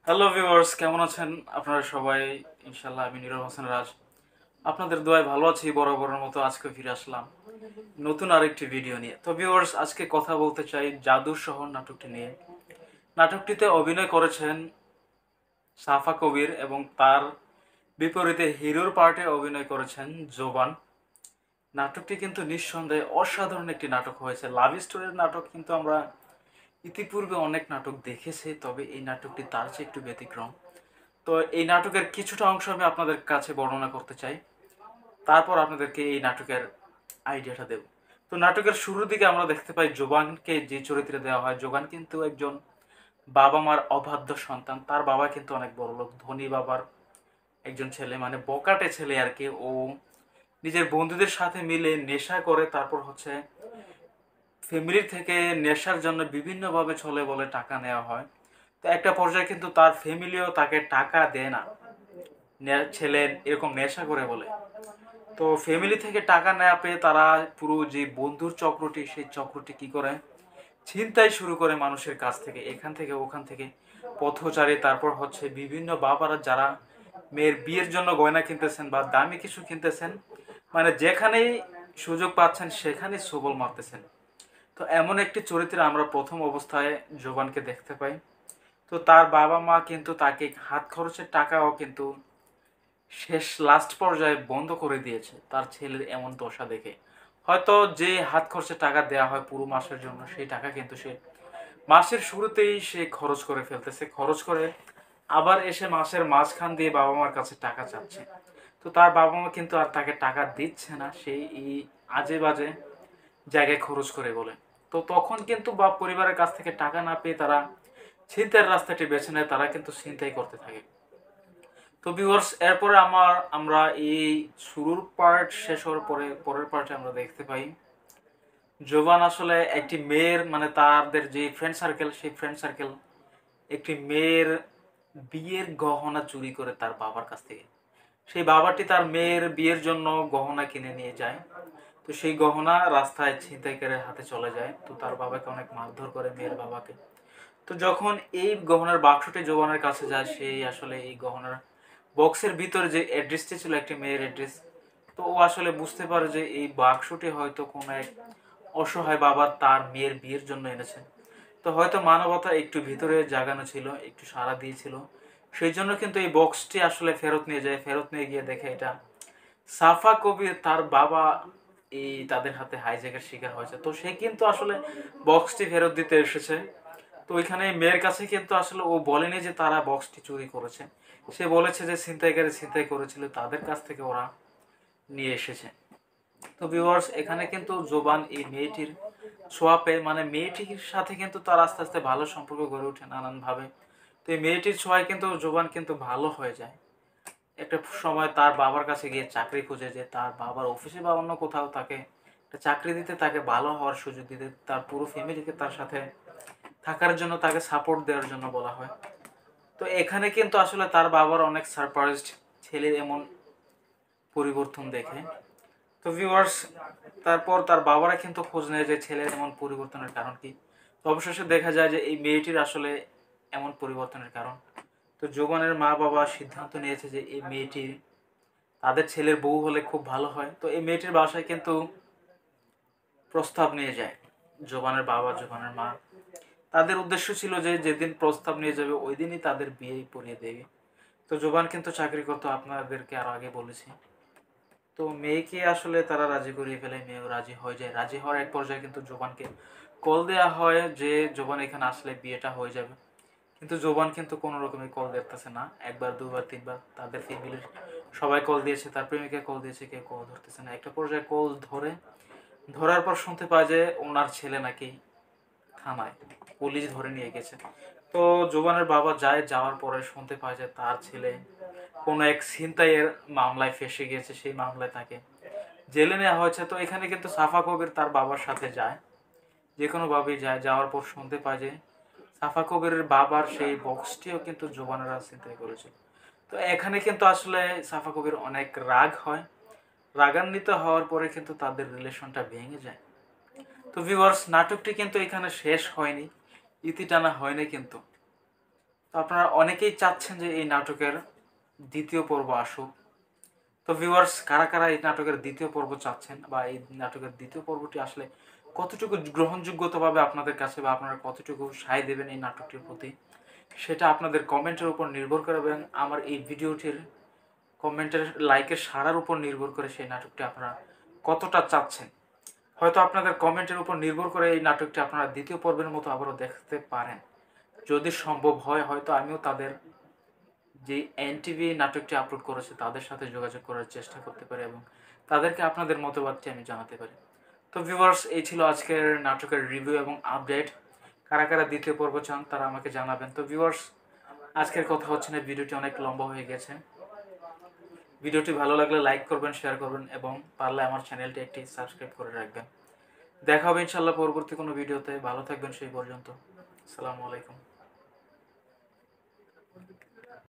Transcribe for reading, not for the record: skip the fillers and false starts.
Hello viewers, কেমন আছেন আপনারা সবাই? ইনশাল্লাহ আমি নীরব হোসেন রাজ আপনাদের দোয়ায় ভালো আছি। বরাবরের মতো আজকে ফিরে আসলাম নতুন আরেকটি ভিডিও নিয়ে। তো ভিউয়ার্স, আজকে কথা বলতে চাই জাদুর শহর নাটকটি নিয়ে। নাটকটিতে অভিনয় করেছেন সাফা কবির এবং তার বিপরীতে হিরোর পার্টে অভিনয় করেছেন জোবান। নাটকটি কিন্তু নিঃসন্দেহে অসাধারণ একটি নাটক হয়েছে। লাভ স্টোরির নাটক কিন্তু আমরা ইতিপূর্বে অনেক নাটক দেখেছি, তবে এই নাটকটি তার চেয়ে একটু ব্যতিক্রম। তো এই নাটকের কিছুটা অংশ আমি আপনাদের কাছে বর্ণনা করতে চাই, তারপর আপনাদেরকে এই নাটকের আইডিয়াটা দেব। তো নাটকের শুরুর দিকে আমরা দেখতে পাই জোবানকে যে চরিত্রে দেওয়া হয়। জোবান কিন্তু একজন বাবা মার অবাধ্য সন্তান। তার বাবা কিন্তু অনেক বড় লোক, ধনী বাবার একজন ছেলে, মানে বকাটে ছেলে আর কি। ও নিজের বন্ধুদের সাথে মিলে নেশা করে, তারপর হচ্ছে ফ্যামিলির থেকে নেশার জন্য বিভিন্নভাবে ছলে বলে টাকা নেওয়া হয়। তো একটা পর্যায়ে কিন্তু তার ফ্যামিলিও তাকে টাকা দেয় না, ছেলে এরকম নেশা করে বলে। তো ফ্যামিলি থেকে টাকা নেওয়া পেয়ে তারা পুরো যে বন্ধুর চক্রটি, সেই চক্রটি কি করে ছিনতাই শুরু করে মানুষের কাছ থেকে, এখান থেকে ওখান থেকে পথচারী। তারপর হচ্ছে বিভিন্ন বাবারা যারা মেয়ের বিয়ের জন্য গয়না কিনতেছেন বা দামি কিছু কিনতেছেন, মানে যেখানেই সুযোগ পাচ্ছেন সেখানেই সবল মারতেছেন। তো এমন একটি চরিত্রে আমরা প্রথম অবস্থায় জোবানকে দেখতে পাই। তো তার বাবা মা কিন্তু তাকে হাত খরচের টাকাও কিন্তু শেষ লাস্ট পর্যায়ে বন্ধ করে দিয়েছে তার ছেলের এমন দশা দেখে। হয়তো যে হাত খরচের টাকা দেওয়া হয় পুরো মাসের জন্য, সেই টাকা কিন্তু সে মাসের শুরুতেই সে খরচ করে ফেলতেছে। খরচ করে আবার এসে মাসের মাঝখান দিয়ে বাবা মার কাছে টাকা চাচ্ছে। তো তার বাবা মা কিন্তু আর তাকে টাকা দিচ্ছে না, সেই এই আজে বাজে জায়গায় খরচ করে বলে। তো তখন কিন্তু বাপ পরিবারের কাছ থেকে টাকা না পেয়ে তারা ছিনতাইয়ের রাস্তাটি বেছে নেয়, তারা কিন্তু ছিনতাই করতে থাকে। তো ভিউয়ার্স, এরপরে আমরা এই শুরুর পার্ট শেষ হওয়ার পরে পরের পার্টে আমরা দেখতে পাই জোবান আসলে একটি মেয়ের, মানে তাদের যে ফ্রেন্ড সার্কেল, সেই ফ্রেন্ড সার্কেল একটি মেয়ের বিয়ের গহনা চুরি করে তার বাবার কাছ থেকে। সেই বাবাটি তার মেয়ের বিয়ের জন্য গহনা কিনে নিয়ে যায়। তো সেই গহনা রাস্তায় ছিনতাইকারের হাতে চলে যায়। তো তার বাবাকে অনেক মারধর করে মেয়ের বাবাকে। তো যখন এই গহনার বাক্সটি জোবানের কাছে যায়, সেই আসলে এই গহনার বক্সের ভিতরে যে অ্যাড্রেসটি ছিল একটি মেয়ের অ্যাড্রেস। তো ও আসলে বুঝতে পারে যে এই বাক্সটি হয়তো কোনো এক অসহায় বাবা তার মেয়ের বিয়ের জন্য এনেছেন। তো হয়তো মানবতা একটু ভিতরে জাগানো ছিল, একটু সাড়া দিয়েছিল, সেই জন্য কিন্তু এই বক্সটি আসলে ফেরত নিয়ে যায়। ফেরত নিয়ে গিয়ে দেখে এটা সাফা কবির তার বাবা এই তাদের হাতে হাইজ্যাকের শিকার হয়েছে। তো সে কিন্তু আসলে বক্সটি ফেরত দিতে এসেছে। তো ওইখানে মেয়ের কাছে কিন্তু আসলে ও বলেনি যে তারা বক্সটি চুরি করেছে। সে বলেছে যে ছিনতাইকারী ছিনতাই করেছিল, তাদের কাছ থেকে ওরা নিয়ে এসেছে। তো ভিউয়ার্স, এখানে কিন্তু জোবান এই মেয়েটির ছোঁয়াপে, মানে মেয়েটির সাথে কিন্তু তার আস্তে আস্তে ভালো সম্পর্ক গড়ে ওঠে নানানভাবে। তো এই মেয়েটির ছোঁয়ায় কিন্তু জোবান কিন্তু ভালো হয়ে যায়। একটা সময় তার বাবার কাছে গিয়ে চাকরি খুঁজে, যে তার বাবার অফিসে বা অন্য কোথাও তাকে একটা চাকরি দিতে, তাকে ভালো হওয়ার সুযোগ দিতে, তার পুরো ফ্যামিলিকে তার সাথে থাকার জন্য, তাকে সাপোর্ট দেওয়ার জন্য বলা হয়। তো এখানে কিন্তু আসলে তার বাবার অনেক সারপ্রাইজড ছেলের এমন পরিবর্তন দেখে। তো ভিউয়ার্স, তারপর তার বাবারা কিন্তু খোঁজ নেয় যে ছেলের এমন পরিবর্তনের কারণ কি। তো অবশেষে দেখা যায় যে এই মেয়েটির আসলে এমন পরিবর্তনের কারণ। তো জোবানের মা বাবা সিদ্ধান্ত নিয়েছে যে এই মেয়েটির তাদের ছেলের বউ হলে খুব ভালো হয়। তো এই মেয়েটির বাসায় কিন্তু প্রস্তাব নিয়ে যায় জোবানের বাবা, জোবানের মা। তাদের উদ্দেশ্য ছিল যে যেদিন প্রস্তাব নিয়ে যাবে ওই দিনই তাদের বিয়ে পড়িয়ে দেবে। তো জোবান কিন্তু চাকরি করতো, আপনাদেরকে আরো আগে বলেছি। তো মেয়েকে আসলে তারা রাজি করিয়ে ফেলে, মেয়েও রাজি হয়ে যায়। রাজি হওয়ার এক পর্যায়ে কিন্তু জোবানকে কল দেওয়া হয় যে জোবান এখানে আসলে বিয়েটা হয়ে যাবে। কিন্তু জোবান কিন্তু কোনো রকমের কল দেখতেছে না। একবার দুবার তিনবার তাদের ফ্যামিলির সবাই কল দিয়েছে, তার প্রেমিকা কল দিয়েছে, কেউ কল ধরতেছে না। একটা পর্যায়ে কল ধরার পর শুনতে পায় যে ওনার ছেলে নাকি থানায়, পুলিশ ধরে নিয়ে গেছে। তো জোবানের বাবা যায়, যাওয়ার পরে শুনতে পায় যে তার ছেলে কোনো এক ছিনতাইয়ের মামলায় ফেঁসে গিয়েছে, সেই মামলায় তাকে জেলে নেওয়া হয়েছে। তো এখানে কিন্তু সাফা কবির তার বাবার সাথে যায়, যে কোনোভাবেই যায়। যাওয়ার পর শুনতে পায় যে সাফা কবিরের বাবার সেই বক্সটিও কিন্তু জোবানেরা ছিনতাই করেছে। তো এখানে কিন্তু আসলে সাফা কবির অনেক রাগ হয়। রাগান্বিত হওয়ার পরে কিন্তু তাদের রিলেশনটা ভেঙে যায়। তো ভিউয়ার্স, নাটকটি কিন্তু এখানে শেষ হয়নি, ইতি টানা হয়নি কিন্তু। তো আপনারা অনেকেই চাচ্ছেন যে এই নাটকের দ্বিতীয় পর্ব আসুক। তো ভিউয়ার্স, কারা কারা এই নাটকের দ্বিতীয় পর্ব চাচ্ছেন বা এই নাটকের দ্বিতীয় পর্বটি আসলে কতটুকু গ্রহণযোগ্যতা পাবে আপনাদের কাছে, বা আপনারা কতটুকু সায় দেবেন এই নাটকটির প্রতি, সেটা আপনাদের কমেন্টের উপর নির্ভর করে এবং আমার এই ভিডিওটির কমেন্টের লাইকের সাড়ার উপর নির্ভর করে সেই নাটকটি আপনারা কতটা চাচ্ছেন। হয়তো আপনাদের কমেন্টের উপর নির্ভর করে এই নাটকটি আপনারা দ্বিতীয় পর্বের মতো আবারও দেখতে পারেন। যদি সম্ভব হয়, হয়তো আমিও তাদের যে এনটিভি নাটকটি আপলোড করেছে তাদের সাথে যোগাযোগ করার চেষ্টা করতে পারি এবং তাদেরকে আপনাদের মতবাদটি আমি জানাতে পারি। তো ভিউয়ার্স, এই ছিল আজকের নাটকের রিভিউ এবং আপডেট। কারা কারা দ্বিতীয় পর্ব চান তারা আমাকে জানাবেন। তো ভিউয়ার্স, আজকের কথা হচ্ছে না, ভিডিওটি অনেক লম্বা হয়ে গেছে। ভিডিওটি ভালো লাগলে লাইক করবেন, শেয়ার করবেন এবং পারলে আমার চ্যানেলটি একটি সাবস্ক্রাইব করে রাখবেন। দেখা হবে ইনশাল্লাহ পরবর্তী কোনো ভিডিওতে। ভালো থাকবেন সেই পর্যন্ত। আসসালামু আলাইকুম।